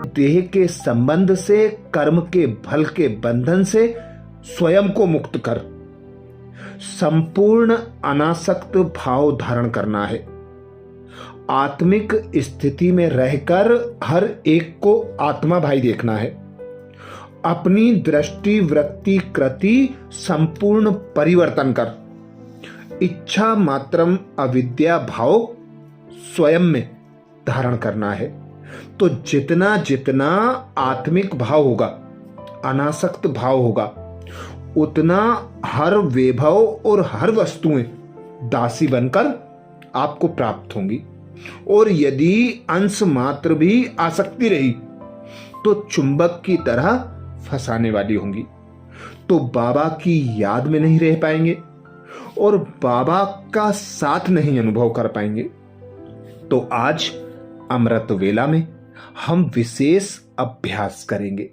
देह के संबंध से, कर्म के फल के बंधन से स्वयं को मुक्त कर संपूर्ण अनासक्त भाव धारण करना है। आत्मिक स्थिति में रहकर हर एक को आत्मा भाई देखना है। अपनी दृष्टि, वृत्ति, कृति संपूर्ण परिवर्तन कर इच्छा मात्रम अविद्या भाव स्वयं में धारण करना है। तो जितना जितना आत्मिक भाव होगा, अनासक्त भाव होगा, उतना हर वैभव और हर वस्तुएं दासी बनकर आपको प्राप्त होंगी। और यदि अंश मात्र भी आसक्ति रही तो चुंबक की तरह फंसाने वाली होंगी। तो बाबा की याद में नहीं रह पाएंगे और बाबा का साथ नहीं अनुभव कर पाएंगे। तो आज अमृत वेला में हम विशेष अभ्यास करेंगे।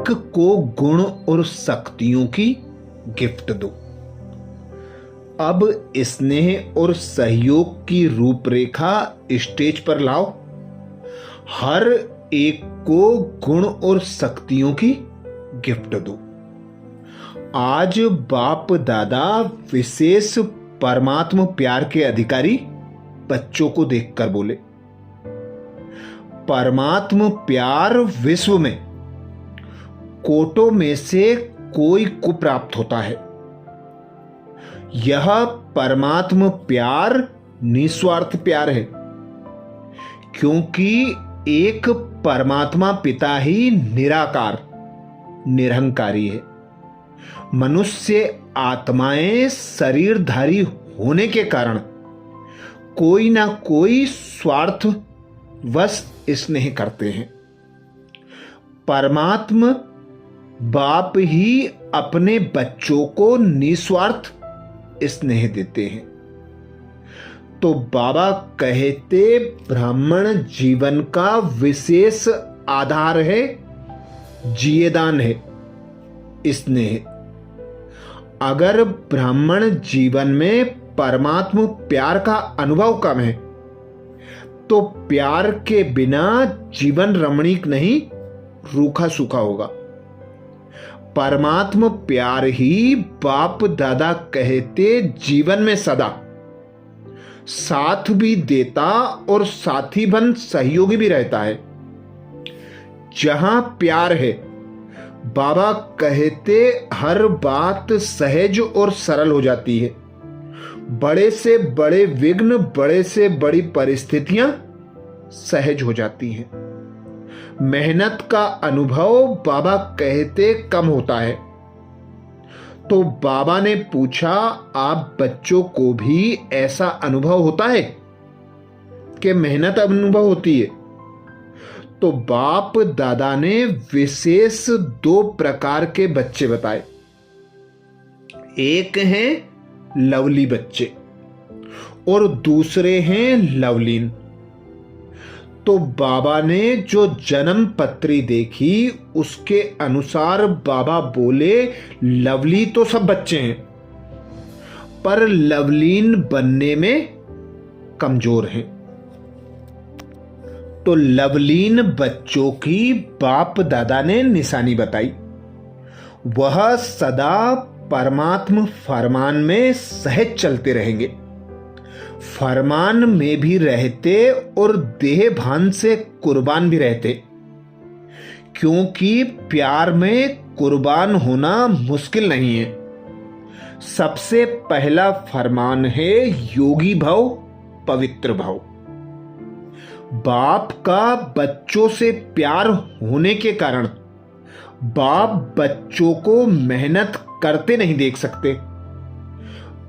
बालक को गुण और शक्तियों की गिफ्ट दो। अब स्नेह और सहयोग की रूपरेखा स्टेज पर लाओ। हर एक को गुण और शक्तियों की गिफ्ट दो। आज बाप दादा विशेष परमात्म प्यार के अधिकारी बच्चों को देखकर बोले, परमात्म प्यार विश्व में कोटों में से कोई को प्राप्त होता है। यह परमात्म प्यार निस्वार्थ प्यार है, क्योंकि एक परमात्मा पिता ही निराकार निरहंकारी है। मनुष्य आत्माएं शरीरधारी होने के कारण कोई ना कोई स्वार्थवश स्नेह करते हैं। परमात्मा बाप ही अपने बच्चों को निस्वार्थ स्नेह देते हैं। तो बाबा कहते ब्राह्मण जीवन का विशेष आधार है, जियेदान है स्नेह। अगर ब्राह्मण जीवन में परमात्मा प्यार का अनुभव कम है तो प्यार के बिना जीवन रमणीक नहीं, रूखा सूखा होगा। परमात्मा प्यार ही बाप दादा कहते जीवन में सदा साथ भी देता और साथी बन सहयोगी भी रहता है। जहां प्यार है, बाबा कहते हर बात सहज और सरल हो जाती है। बड़े से बड़े विघ्न, बड़े से बड़ी परिस्थितियां सहज हो जाती हैं। मेहनत का अनुभव बाबा कहते कम होता है। तो बाबा ने पूछा, आप बच्चों को भी ऐसा अनुभव होता है कि मेहनत अनुभव होती है? तो बाप दादा ने विशेष 2 प्रकार के बच्चे बताए। एक हैं लवली बच्चे और दूसरे हैं लवलीन। तो बाबा ने जो जन्म पत्री देखी उसके अनुसार बाबा बोले, लवली तो सब बच्चे हैं पर लवलीन बनने में कमजोर हैं। तो लवलीन बच्चों की बाप दादा ने निशानी बताई। वह सदा परमात्म फरमान में सहज चलते रहेंगे, फरमान में भी रहते और देह भान से कुर्बान भी रहते, क्योंकि प्यार में कुर्बान होना मुश्किल नहीं है। सबसे पहला फरमान है योगी भव, पवित्र भव। बाप का बच्चों से प्यार होने के कारण बाप बच्चों को मेहनत करते नहीं देख सकते।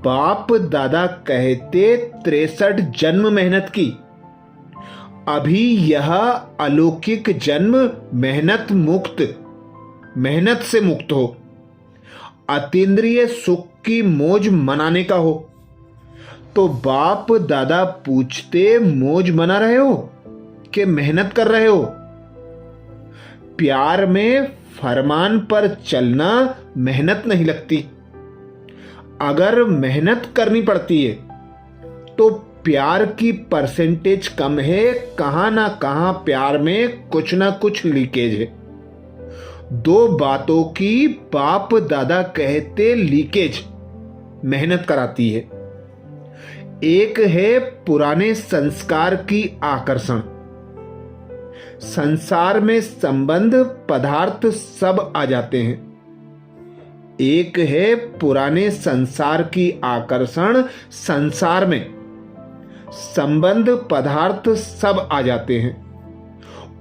बाप दादा कहते 63 जन्म मेहनत की, अभी यह अलौकिक जन्म मेहनत से मुक्त हो, अतीन्द्रिय सुख की मौज मनाने का हो। तो बाप दादा पूछते, मौज मना रहे हो कि मेहनत कर रहे हो? प्यार में फरमान पर चलना मेहनत नहीं लगती। अगर मेहनत करनी पड़ती है तो प्यार की परसेंटेज कम है। कहां ना कहां प्यार में कुछ ना कुछ लीकेज है। 2 बातों की बाप दादा कहते लीकेज मेहनत कराती है। एक है पुराने संस्कार की आकर्षण। संसार में संबंध पदार्थ सब आ जाते हैं। एक है पुराने संसार की आकर्षण, संसार में संबंध पदार्थ सब आ जाते हैं।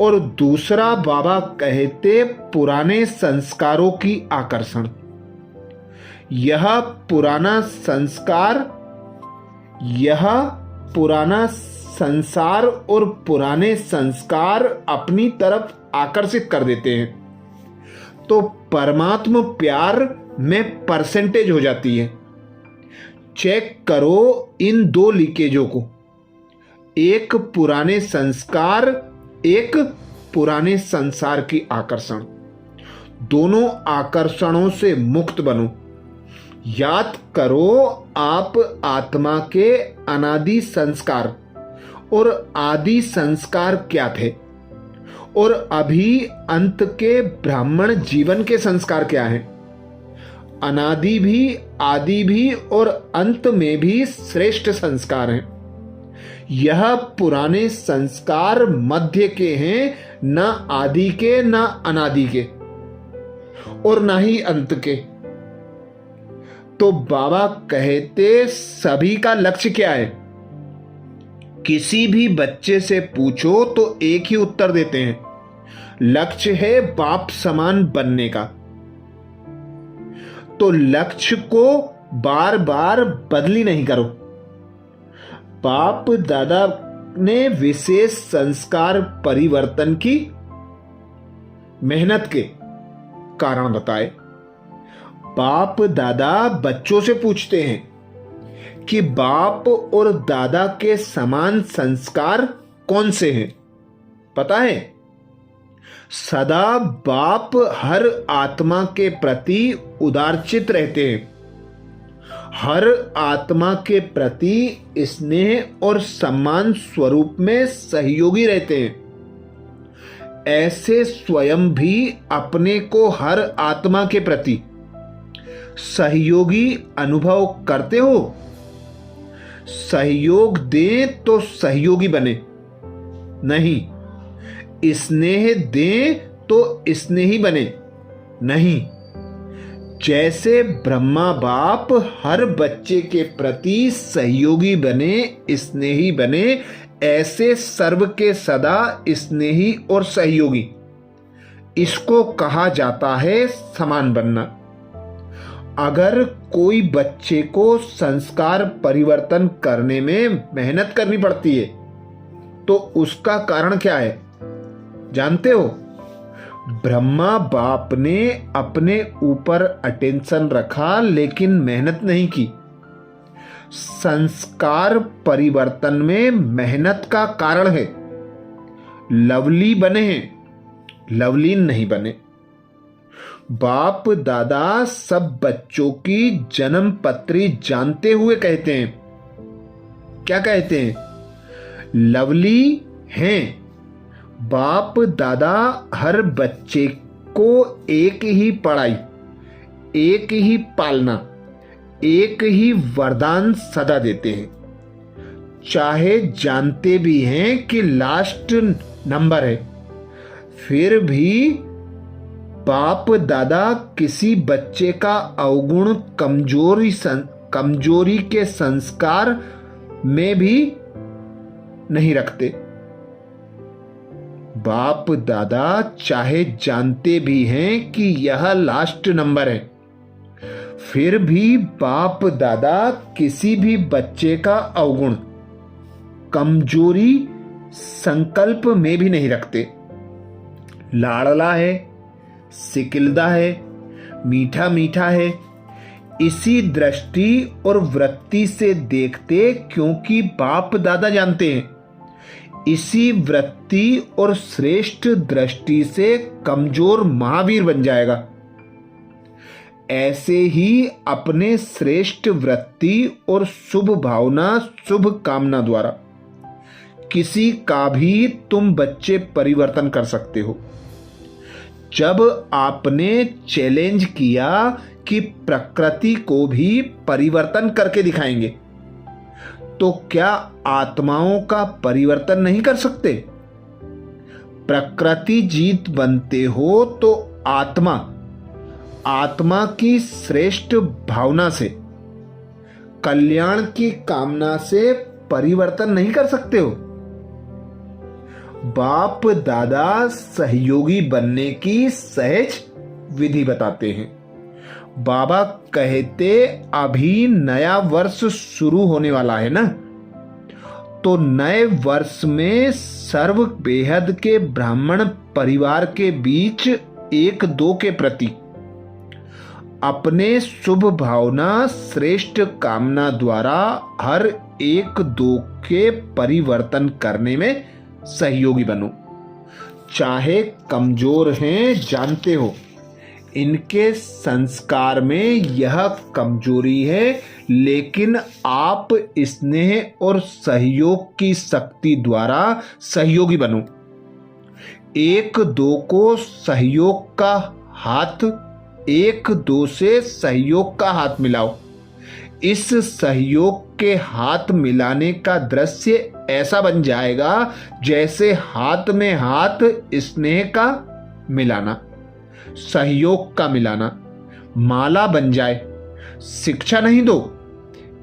और दूसरा बाबा कहते पुराने संस्कारों की आकर्षण। यह पुराना संसार और पुराने संस्कार अपनी तरफ आकर्षित कर देते हैं। तो परमात्मा प्यार में परसेंटेज हो जाती है। चेक करो इन 2 लीकेजों को, एक पुराने संस्कार, एक पुराने संसार की आकर्षण। दोनों आकर्षणों से मुक्त बनो। याद करो आप आत्मा के अनादि संस्कार और आदि संस्कार क्या थे, और अभी अंत के ब्राह्मण जीवन के संस्कार क्या हैं। अनादि भी, आदि भी और अंत में भी श्रेष्ठ संस्कार हैं। यह पुराने संस्कार मध्य के हैं, न आदि के, न अनादि के, और न ही अंत के। तो बाबा कहते सभी का लक्ष्य क्या है? किसी भी बच्चे से पूछो तो एक ही उत्तर देते हैं, लक्ष्य है बाप समान बनने का। तो लक्ष्य को बार बार बदली नहीं करो। बाप दादा ने विशेष संस्कार परिवर्तन की मेहनत के कारण बताए। बाप दादा बच्चों से पूछते हैं कि बाप और दादा के समान संस्कार कौन से हैं? पता है, सदा बाप हर आत्मा के प्रति उदारचित रहते हैं, हर आत्मा के प्रति स्नेह और सम्मान स्वरूप में सहयोगी रहते हैं। ऐसे स्वयं भी अपने को हर आत्मा के प्रति सहयोगी अनुभव करते हो। सहयोग दें तो सहयोगी बने, नहीं स्नेह दें तो स्नेही बने, नहीं। जैसे ब्रह्मा बाप हर बच्चे के प्रति सहयोगी बने, स्नेही बने, ऐसे सर्व के सदा स्नेही और सहयोगी, इसको कहा जाता है समान बनना। अगर कोई बच्चे को संस्कार परिवर्तन करने में मेहनत करनी पड़ती है तो उसका कारण क्या है जानते हो? ब्रह्मा बाप ने अपने ऊपर अटेंशन रखा लेकिन मेहनत नहीं की। संस्कार परिवर्तन में मेहनत का कारण है। लवली बने हैं, लवलीन नहीं बने। बाप दादा सब बच्चों की जन्म पत्री जानते हुए कहते हैं, क्या कहते हैं? लवली हैं। बाप दादा हर बच्चे को एक ही पढ़ाई, एक ही पालना, एक ही वरदान सदा देते हैं, चाहे जानते भी हैं कि लास्ट नंबर है। फिर भी बाप दादा किसी बच्चे का अवगुण कमजोरी के संस्कार में भी नहीं रखते। बाप दादा चाहे जानते भी हैं कि यह लास्ट नंबर है, फिर भी बाप दादा किसी भी बच्चे का अवगुण कमजोरी संकल्प में भी नहीं रखते। लाड़ला है, सिकिलदा है, मीठा मीठा है, इसी दृष्टि और वृत्ति से देखते, क्योंकि बाप दादा जानते हैं इसी वृत्ति और श्रेष्ठ दृष्टि से कमजोर महावीर बन जाएगा। ऐसे ही अपने श्रेष्ठ वृत्ति और शुभ भावना, शुभ कामना द्वारा किसी का भी तुम बच्चे परिवर्तन कर सकते हो। जब आपने चैलेंज किया कि प्रकृति को भी परिवर्तन करके दिखाएंगे, तो क्या आत्माओं का परिवर्तन नहीं कर सकते? प्रकृति जीत बनते हो तो आत्मा की श्रेष्ठ भावना से, कल्याण की कामना से परिवर्तन नहीं कर सकते हो। बाप दादा सहयोगी बनने की सहज विधि बताते हैं। बाबा कहते अभी नया वर्ष शुरू होने वाला है ना, तो नए वर्ष में सर्व बेहद के ब्राह्मण परिवार के बीच एक दो के प्रति अपने शुभ भावना, श्रेष्ठ कामना द्वारा हर एक दो के परिवर्तन करने में सहयोगी बनो। चाहे कमजोर हैं जानते हो, इनके संस्कार में यह कमजोरी है, लेकिन आप स्नेह और सहयोग की शक्ति द्वारा सहयोगी बनो। एक दो को सहयोग का हाथ, एक दो से सहयोग का हाथ मिलाओ। इस सहयोग के हाथ मिलाने का दृश्य ऐसा बन जाएगा जैसे हाथ में हाथ स्नेह का मिलाना, सहयोग का मिलाना माला बन जाए। शिक्षा नहीं दो,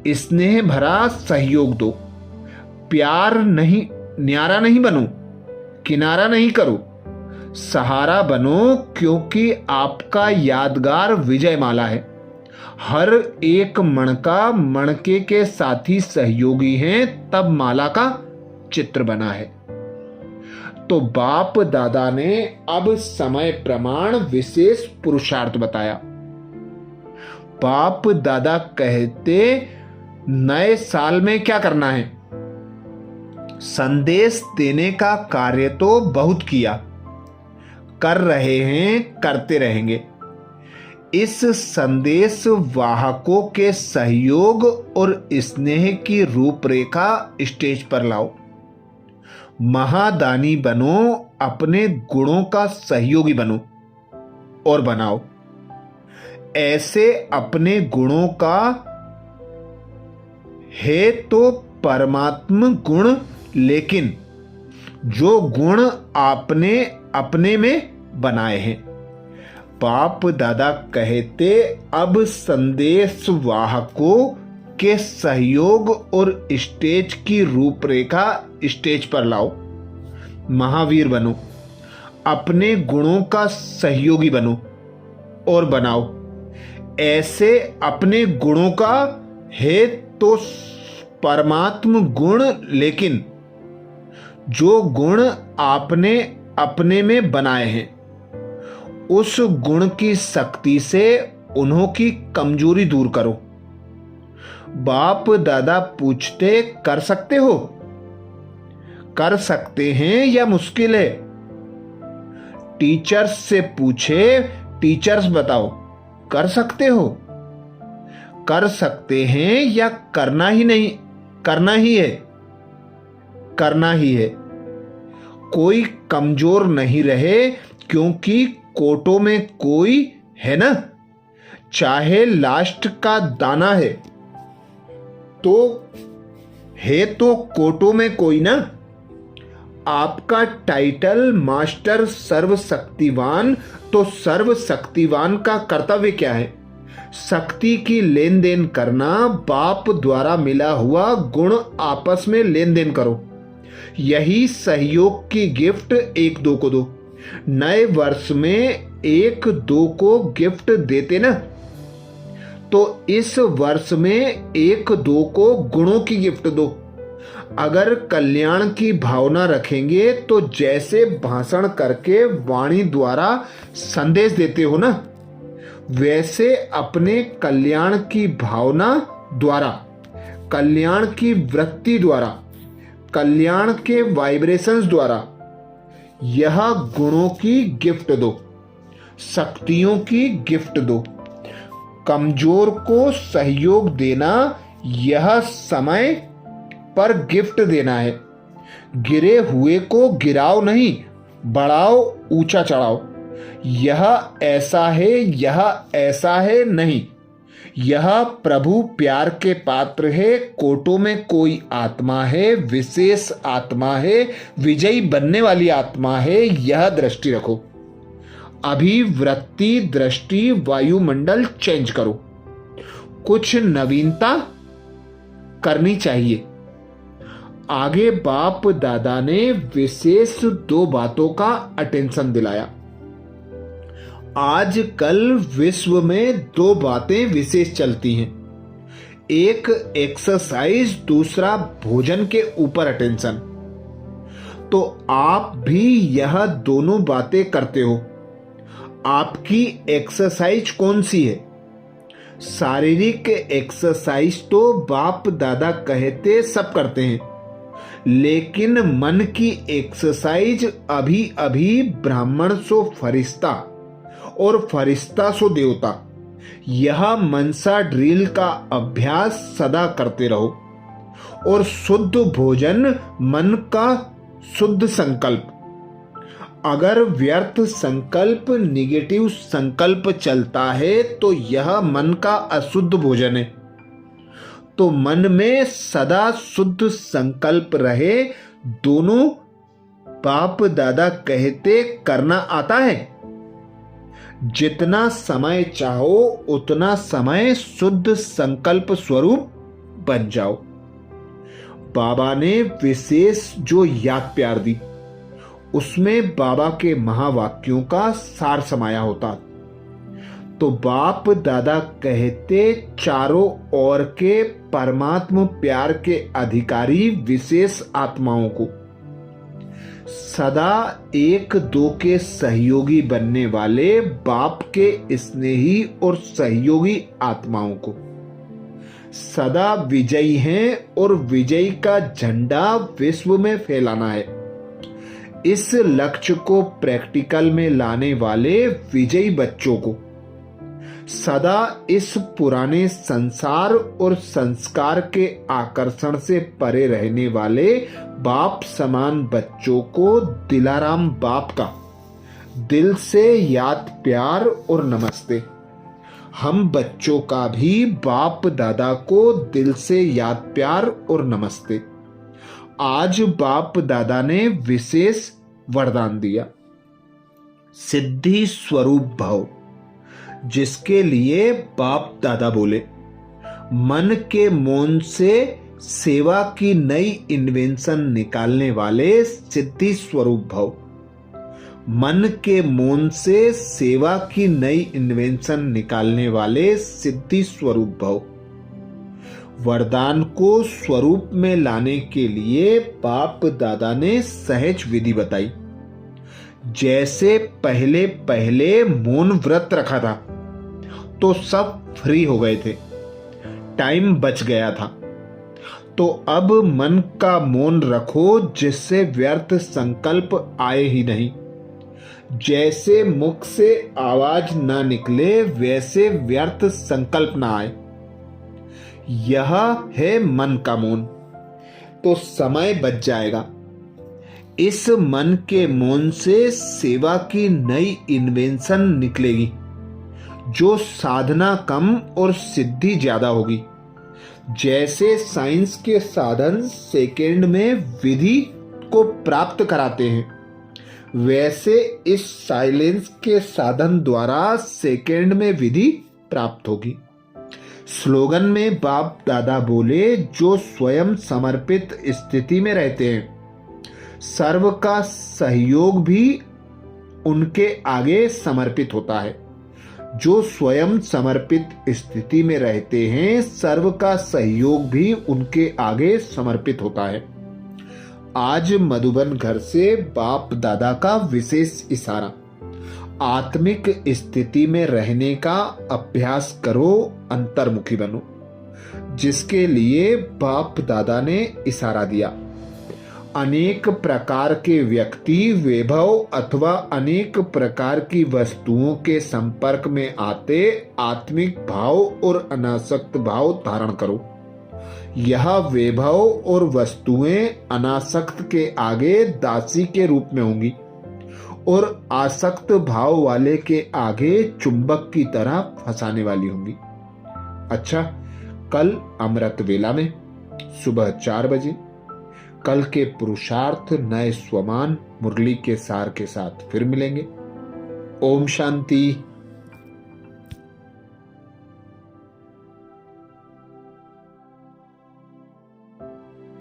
स्नेह भरा सहयोग दो। प्यार नहीं, न्यारा नहीं बनो, किनारा नहीं करो, सहारा बनो, क्योंकि आपका यादगार विजय माला है। हर एक मणका मणके के साथी सहयोगी हैं, तब माला का चित्र बना है। तो बाप दादा ने अब समय प्रमाण विशेष पुरुषार्थ बताया। बाप दादा कहते नए साल में क्या करना है? संदेश देने का कार्य तो बहुत किया, कर रहे हैं, करते रहेंगे। इस संदेश वाहकों के सहयोग और स्नेह की रूपरेखा स्टेज पर लाओ। महादानी बनो, अपने गुणों का सहयोगी बनो और बनाओ। ऐसे अपने गुणों का है तो परमात्म गुण, लेकिन जो गुण आपने अपने में बनाए हैं। बाप दादा कहते अब संदेश वाहकों के सहयोग और स्टेज की रूपरेखा स्टेज पर लाओ। महावीर बनो, अपने गुणों का सहयोगी बनो और बनाओ। ऐसे अपने गुणों का है तो परमात्म गुण, लेकिन जो गुण आपने अपने में बनाए हैं, उस गुण की शक्ति से उन्हों की कमजोरी दूर करो। बाप दादा पूछते कर सकते हो? कर सकते हैं या मुश्किल है? टीचर्स से पूछे, टीचर्स बताओ कर सकते हो? कर सकते हैं या करना ही नहीं, करना ही है? करना ही है। कोई कमजोर नहीं रहे, क्योंकि कोटों में कोई है ना। चाहे लास्ट का दाना है तो कोटों में कोई ना। आपका टाइटल मास्टर सर्वशक्तिवान, तो सर्वशक्तिवान का कर्तव्य क्या है? शक्ति की लेन देन करना। बाप द्वारा मिला हुआ गुण आपस में लेन देन करो। यही सहयोग की गिफ्ट एक दो को दो। नए वर्ष में एक दो को गिफ्ट देते ना, तो इस वर्ष में एक दो को गुणों की गिफ्ट दो। अगर कल्याण की भावना रखेंगे तो जैसे भाषण करके वाणी द्वारा संदेश देते हो ना, वैसे अपने कल्याण की भावना द्वारा, कल्याण की वृत्ति द्वारा, कल्याण के वाइब्रेशंस द्वारा यह गुणों की गिफ्ट दो, शक्तियों की गिफ्ट दो। कमजोर को सहयोग देना, यह समय पर गिफ्ट देना है। गिरे हुए को गिराओ नहीं, बढ़ाओ, ऊंचा चढ़ाओ। यह ऐसा है, यह ऐसा है नहीं। यह प्रभु प्यार के पात्र है। कोटों में कोई आत्मा है, विशेष आत्मा है, विजयी बनने वाली आत्मा है। यह दृष्टि रखो। अभिवृत्ति, दृष्टि, वायुमंडल चेंज करो। कुछ नवीनता करनी चाहिए। आगे बाप दादा ने विशेष दो बातों का अटेंशन दिलाया। आजकल विश्व में दो बातें विशेष चलती हैं। एक एक्सरसाइज, दूसरा भोजन के ऊपर अटेंशन। तो आप भी यह दोनों बातें करते हो। आपकी एक्सरसाइज कौन सी है? शारीरिक एक्सरसाइज तो बाप दादा कहते सब करते हैं, लेकिन मन की एक्सरसाइज अभी अभी ब्राह्मण सो फरिश्ता और फरिश्ता सो देवता, यह मनसा ड्रिल का अभ्यास सदा करते रहो। और शुद्ध भोजन मन का शुद्ध संकल्प। अगर व्यर्थ संकल्प, निगेटिव संकल्प चलता है तो यह मन का अशुद्ध भोजन है। तो मन में सदा शुद्ध संकल्प रहे, दोनों बाप दादा कहते करना आता है। जितना समय चाहो उतना समय शुद्ध संकल्प स्वरूप बन जाओ। बाबा ने विशेष जो याद प्यार दी, उसमें बाबा के महावाक्यों का सार समाया होता। तो बाप दादा कहते चारों ओर के परमात्मा प्यार के अधिकारी विशेष आत्माओं को, सदा एक दो के सहयोगी बनने वाले बाप के स्नेही और सहयोगी आत्माओं को, सदा विजयी हैं और विजयी का झंडा विश्व में फैलाना है। इस लक्ष्य को प्रैक्टिकल में लाने वाले विजयी बच्चों को, सदा इस पुराने संसार और संस्कार के आकर्षण से परे रहने वाले बाप समान बच्चों को दिलाराम बाप का दिल से याद प्यार और नमस्ते। हम बच्चों का भी बाप दादा को दिल से याद प्यार और नमस्ते। आज बाप दादा ने विशेष वरदान दिया, सिद्धि स्वरूप भाव, जिसके लिए बाप दादा बोले, मन के मौन से सेवा की नई इन्वेंशन निकालने वाले सिद्धि स्वरूप भाव। मन के मौन से सेवा की नई इन्वेंशन निकालने वाले सिद्धि स्वरूप भाव। वरदान को स्वरूप में लाने के लिए बाप दादा ने सहज विधि बताई। जैसे पहले पहले मौन व्रत रखा था तो सब फ्री हो गए थे, टाइम बच गया था। तो अब मन का मौन रखो जिससे व्यर्थ संकल्प आए ही नहीं। जैसे मुख से आवाज ना निकले वैसे व्यर्थ संकल्प ना आए। यह है मन का मौन। तो समय बच जाएगा। इस मन के मौन से सेवा की नई इन्वेंशन निकलेगी, जो साधना कम और सिद्धि ज्यादा होगी। जैसे साइंस के साधन सेकेंड में विधि को प्राप्त कराते हैं, वैसे इस साइलेंस के साधन द्वारा सेकेंड में विधि प्राप्त होगी। स्लोगन में बाप दादा बोले, जो स्वयं समर्पित स्थिति में रहते हैं, सर्व का सहयोग भी उनके आगे समर्पित होता है। जो स्वयं समर्पित स्थिति में रहते हैं, सर्व का सहयोग भी उनके आगे समर्पित होता है। आज मधुबन घर से बाप दादा का विशेष इशारा, आत्मिक स्थिति में रहने का अभ्यास करो, अंतर्मुखी बनो, जिसके लिए बाप दादा ने इशारा दिया। अनेक प्रकार के व्यक्ति, वैभव अथवा अनेक प्रकार की वस्तुओं के संपर्क में आते आत्मिक भाव और अनासक्त भाव धारण करो। यह वैभव और वस्तुएं अनासक्त के आगे दासी के रूप में होंगी और आसक्त भाव वाले के आगे चुंबक की तरह फंसाने वाली होंगी। अच्छा, कल अमृत वेला में सुबह 4 बजे कल के पुरुषार्थ नए स्वमान मुरली के सार के साथ फिर मिलेंगे। ओम शांति।